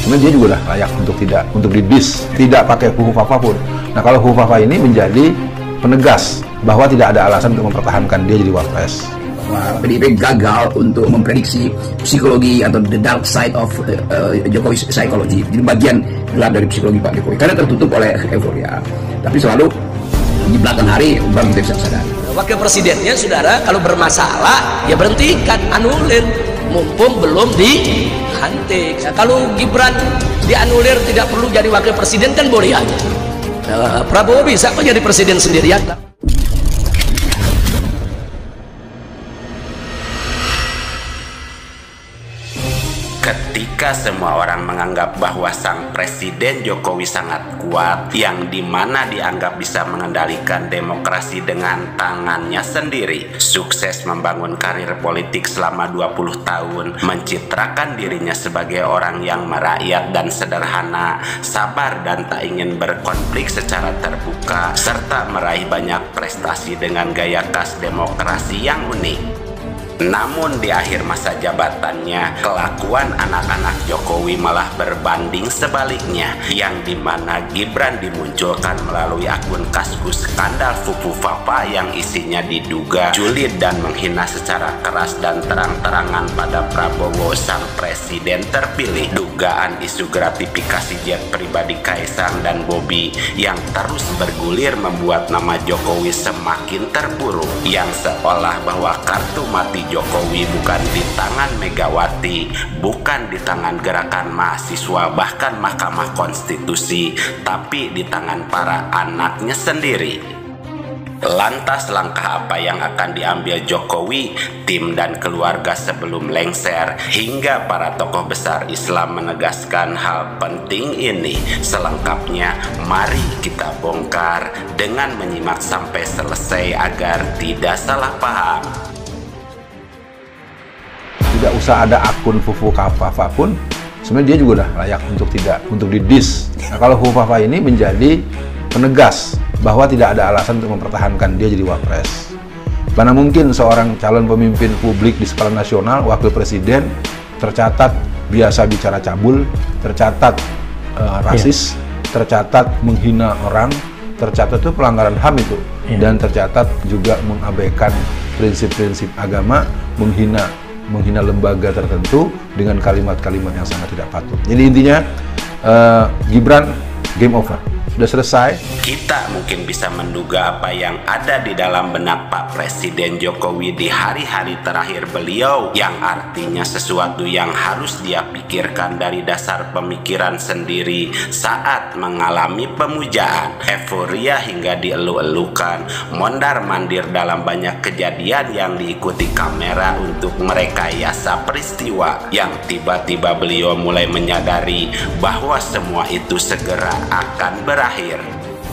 sebenarnya dia juga udah layak untuk didis, tidak pakai huruf apapun. Nah, kalau huruf apa ini menjadi penegas bahwa tidak ada alasan untuk mempertahankan dia jadi wapres. PDIP gagal untuk memprediksi psikologi atau the dark side of Jokowi psychology. Jadi bagian gelap dari psikologi Pak Jokowi karena tertutup oleh euforia. Tapi selalu di belakang hari baru kita bisa sadar. Wakil presidennya, saudara, kalau bermasalah ya berhentikan, anulir, mumpung belum dilantik. Nah, kalau Gibran dianulir tidak perlu jadi wakil presiden kan boleh aja. Prabowo bisa kok jadi presiden sendirian. Ketika semua orang menganggap bahwa sang Presiden Jokowi sangat kuat, yang dimana dianggap bisa mengendalikan demokrasi dengan tangannya sendiri, sukses membangun karir politik selama 20 tahun, mencitrakan dirinya sebagai orang yang merakyat dan sederhana, sabar dan tak ingin berkonflik secara terbuka, serta meraih banyak prestasi dengan gaya khas demokrasi yang unik. Namun di akhir masa jabatannya, kelakuan anak-anak Jokowi malah berbanding sebaliknya, yang dimana Gibran dimunculkan melalui akun Kaskus skandal Fufu Fapa yang isinya diduga julid dan menghina secara keras dan terang-terangan pada Prabowo sang presiden terpilih, dugaan isu gratifikasi jet pribadi Kaisang dan Bobi yang terus bergulir membuat nama Jokowi semakin terpuruk, yang seolah bahwa kartu mati Jokowi bukan di tangan Megawati, bukan di tangan gerakan mahasiswa, bahkan Mahkamah Konstitusi, tapi di tangan para anaknya sendiri. Lantas langkah apa yang akan diambil Jokowi, tim dan keluarga sebelum lengser, hingga para tokoh besar Islam menegaskan hal penting ini? Selengkapnya mari kita bongkar dengan menyimak sampai selesai agar tidak salah paham. Tidak usah ada akun Fufu Fapa pun, sebenarnya dia juga udah layak untuk didis. Nah, kalau Fufu Fapa ini menjadi penegas bahwa tidak ada alasan untuk mempertahankan dia jadi wapres. Mana mungkin seorang calon pemimpin publik di skala nasional, wakil presiden, tercatat biasa bicara cabul, tercatat rasis, tercatat menghina orang, tercatat itu pelanggaran HAM itu, dan tercatat juga mengabaikan prinsip-prinsip agama, menghina lembaga tertentu dengan kalimat-kalimat yang sangat tidak patut. Jadi intinya Gibran game over, sudah selesai. Kita mungkin bisa menduga apa yang ada di dalam benak Pak Presiden Jokowi di hari-hari terakhir beliau, yang artinya sesuatu yang harus dia pikirkan dari dasar pemikiran sendiri saat mengalami pemujaan, euforia hingga dielu-elukan, mondar-mandir dalam banyak kejadian yang diikuti kamera untuk merekayasa peristiwa, yang tiba-tiba beliau mulai menyadari bahwa semua itu segera akan berakhir.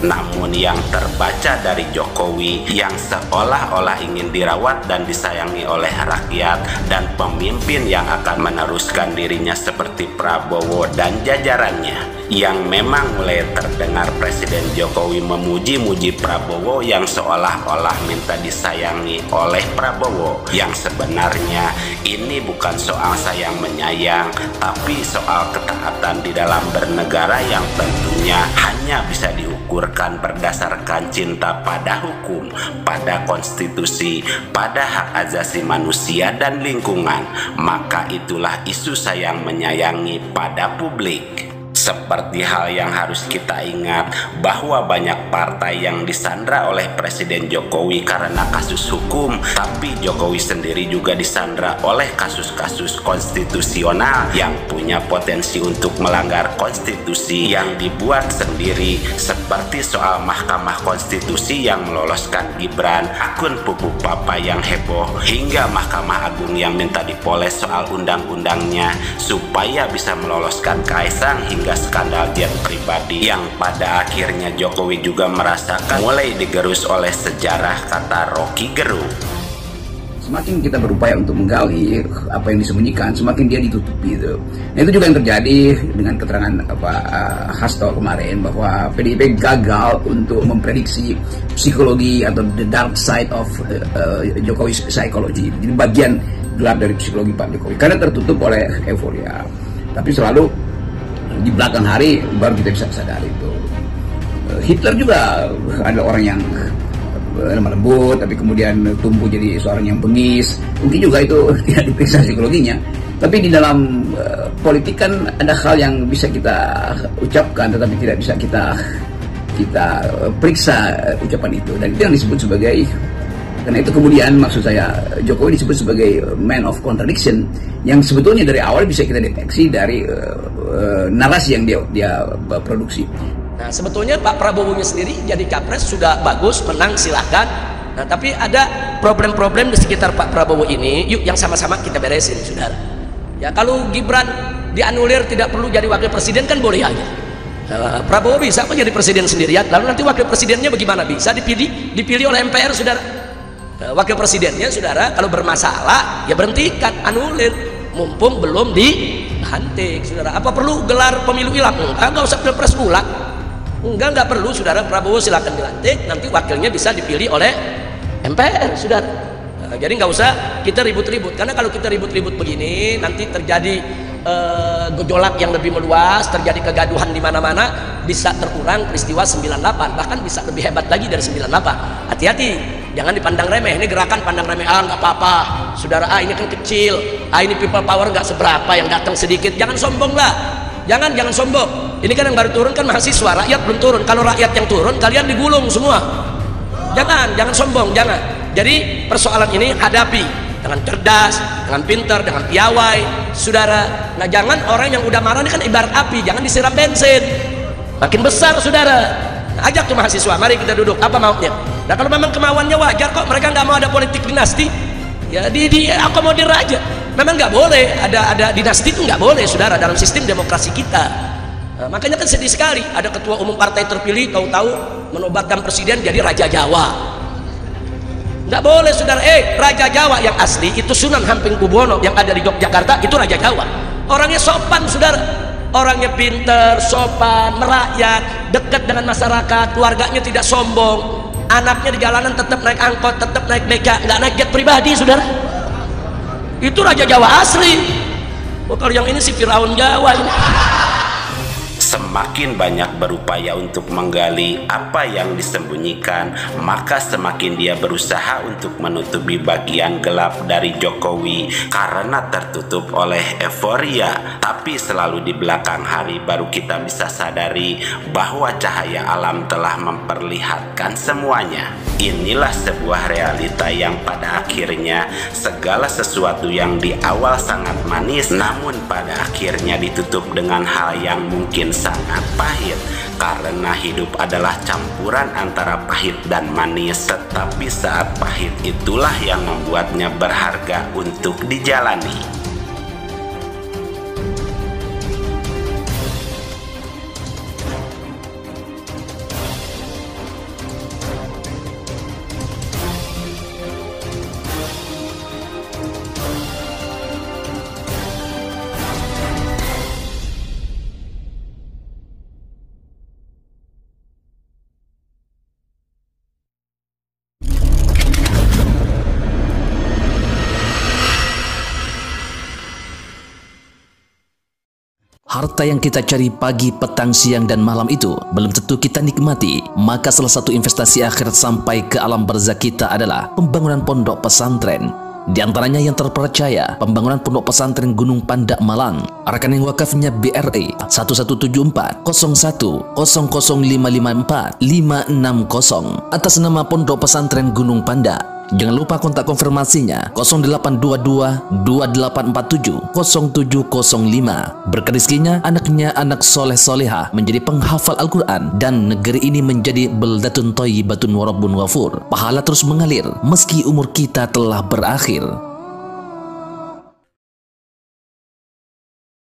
Namun yang terbaca dari Jokowi yang seolah-olah ingin dirawat dan disayangi oleh rakyat dan pemimpin yang akan meneruskan dirinya seperti Prabowo dan jajarannya, yang memang mulai terdengar Presiden Jokowi memuji-muji Prabowo yang seolah-olah minta disayangi oleh Prabowo, yang sebenarnya ini bukan soal sayang menyayang, tapi soal ketaatan di dalam bernegara yang tentunya hanya bisa diukurkan berdasarkan cinta pada hukum, pada konstitusi, pada hak asasi manusia dan lingkungan. Maka itulah isu sayang menyayangi pada publik. Seperti hal yang harus kita ingat bahwa banyak partai yang disandra oleh Presiden Jokowi karena kasus hukum, tapi Jokowi sendiri juga disandra oleh kasus-kasus konstitusional yang punya potensi untuk melanggar konstitusi yang dibuat sendiri, seperti soal Mahkamah Konstitusi yang meloloskan Gibran, akun Fufu Fapa yang heboh, hingga Mahkamah Agung yang minta dipoles soal undang-undangnya supaya bisa meloloskan Kaisang, hingga skandal jet pribadi yang pada akhirnya Jokowi juga merasakan mulai digerus oleh sejarah, kata Rocky Gerung. Semakin kita berupaya untuk menggali apa yang disembunyikan, semakin dia ditutupi itu. Nah, itu juga yang terjadi dengan keterangan Hasto kemarin bahwa PDIP gagal untuk memprediksi psikologi atau the dark side of Jokowi psychology. Jadi bagian gelap dari psikologi Pak Jokowi karena tertutup oleh euforia. Tapi selalu Di belakang hari baru kita bisa sadar itu. Hitler juga adalah orang yang lemah lembut, tapi kemudian tumbuh jadi seorang yang bengis. Mungkin juga itu tidak diperiksa psikologinya. Tapi di dalam politik kan ada hal yang bisa kita ucapkan, tetapi tidak bisa kita periksa ucapan itu. Dan itu yang disebut sebagai, karena itu kemudian maksud saya Jokowi disebut sebagai man of contradiction, yang sebetulnya dari awal bisa kita deteksi dari narasi yang dia produksi. Nah, sebetulnya Pak Prabowo sendiri jadi capres sudah bagus, menang silahkan. Nah, tapi ada problem-problem di sekitar Pak Prabowo ini, yuk yang sama-sama kita beresin, saudara. Ya, kalau Gibran dianulir tidak perlu jadi wakil presiden kan boleh aja. Prabowo bisa kok jadi presiden sendirian, lalu nanti wakil presidennya bagaimana? Bisa dipilih oleh MPR, saudara. Wakil presidennya, saudara, kalau bermasalah ya berhentikan, anulir, mumpung belum dilantik, saudara. Apa perlu gelar pemilu ulang? Enggak usah pilpres ulang. Enggak perlu, saudara. Prabowo silakan dilantik, nanti wakilnya bisa dipilih oleh MPR, saudara. Jadi nggak usah kita ribut-ribut, karena kalau kita ribut-ribut begini nanti terjadi gejolak yang lebih meluas, terjadi kegaduhan di mana-mana, bisa terulang peristiwa 98, bahkan bisa lebih hebat lagi dari 98. Hati-hati, jangan dipandang remeh. Ini gerakan pandang remeh, nggak apa-apa, saudara, ini kan kecil, ini people power nggak seberapa, yang datang sedikit. Jangan sombong lah, jangan sombong. Ini kan yang baru turun kan mahasiswa, rakyat belum turun. Kalau rakyat yang turun, kalian digulung semua. Jangan sombong, jangan. Jadi persoalan ini hadapi dengan cerdas, dengan pintar, dengan piawai, saudara. Nah, jangan orang yang udah marah ini kan ibarat api, jangan disiram bensin, makin besar, saudara. Nah, ajak tuh mahasiswa, mari kita duduk, apa maunya. Nah, kalau memang kemauannya wajar kok, mereka nggak mau ada politik dinasti, ya diakomodir aja. Memang nggak boleh ada dinasti, itu nggak boleh, saudara, dalam sistem demokrasi kita. Nah, makanya kan sedih sekali ada ketua umum partai terpilih tahu-tahu menobatkan presiden jadi Raja Jawa. Nggak boleh, saudara. Raja Jawa yang asli itu Sunan Hamengkubuwono yang ada di Yogyakarta, itu Raja Jawa. Orangnya sopan, saudara. Orangnya pinter, sopan, merakyat, dekat dengan masyarakat, keluarganya tidak sombong. Anaknya di jalanan tetap naik angkot, tetap naik beca, nggak naik jet pribadi, saudara. Itu Raja Jawa asli. Kalau yang ini si Firaun Jawa ini. Semakin banyak berupaya untuk menggali apa yang disembunyikan, maka semakin dia berusaha untuk menutupi bagian gelap dari Jokowi karena tertutup oleh euforia. Tapi selalu di belakang hari baru kita bisa sadari bahwa cahaya alam telah memperlihatkan semuanya. Inilah sebuah realita yang pada akhirnya segala sesuatu yang di awal sangat manis, namun pada akhirnya ditutup dengan hal yang mungkin sangat pahit, karena hidup adalah campuran antara pahit dan manis. Tetapi saat pahit itulah yang membuatnya berharga untuk dijalani. Harta yang kita cari pagi, petang, siang, dan malam itu belum tentu kita nikmati. Maka salah satu investasi akhirat sampai ke alam barzakh kita adalah pembangunan pondok pesantren. Di antaranya yang terpercaya, pembangunan pondok pesantren Gunung Panda Malang. Rekening wakafnya BRI 1174 01 00554 560 atas nama Pondok Pesantren Gunung Panda. Jangan lupa kontak konfirmasinya 0822 2847 0705. Berkah rezekinya anaknya anak soleh soleha menjadi penghafal Al-Quran dan negeri ini menjadi beldatun thayyibatun wa rabbun ghafur. Pahala terus mengalir meski umur kita telah berakhir.